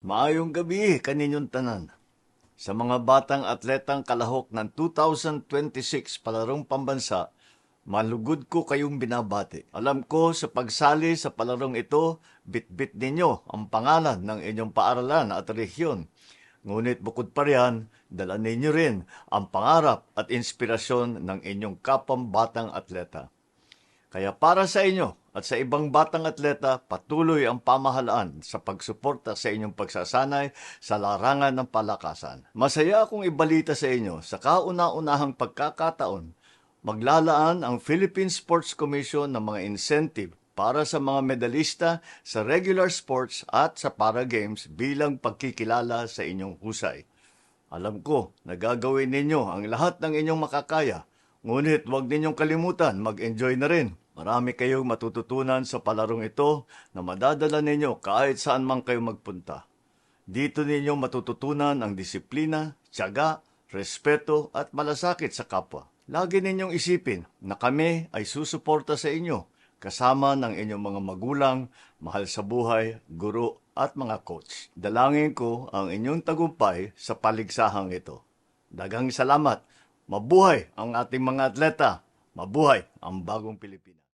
Maayong gabi kaninyong tanan. Sa mga batang atletang kalahok ng 2026 Palarong Pambansa, malugod ko kayong binabati. Alam ko sa pagsali sa palarong ito, bitbit ninyo ang pangalan ng inyong paaralan at rehiyon. Ngunit bukod pa riyan, dala ninyo rin ang pangarap at inspirasyon ng inyong kapambatang atleta. Kaya para sa inyo at sa ibang batang atleta, patuloy ang pamahalaan sa pagsuporta sa inyong pagsasanay sa larangan ng palakasan. Masaya akong ibalita sa inyo sa kauna-unahang pagkakataon, maglalaan ang Philippine Sports Commission ng mga incentive para sa mga medalista sa regular sports at sa para games bilang pagkikilala sa inyong husay. Alam ko na gagawin ninyo ang lahat ng inyong makakaya, ngunit huwag ninyong kalimutan mag-enjoy na rin. Marami kayong matututunan sa palarong ito na madadala ninyo kahit saan man kayo magpunta. Dito ninyo matututunan ang disiplina, tiyaga, respeto at malasakit sa kapwa. Lagi ninyong isipin na kami ay susuporta sa inyo kasama ng inyong mga magulang, mahal sa buhay, guro at mga coach. Dalangin ko ang inyong tagumpay sa paligsahang ito. Daghang salamat. Mabuhay ang ating mga atleta. Mabuhay ang bagong Pilipinas.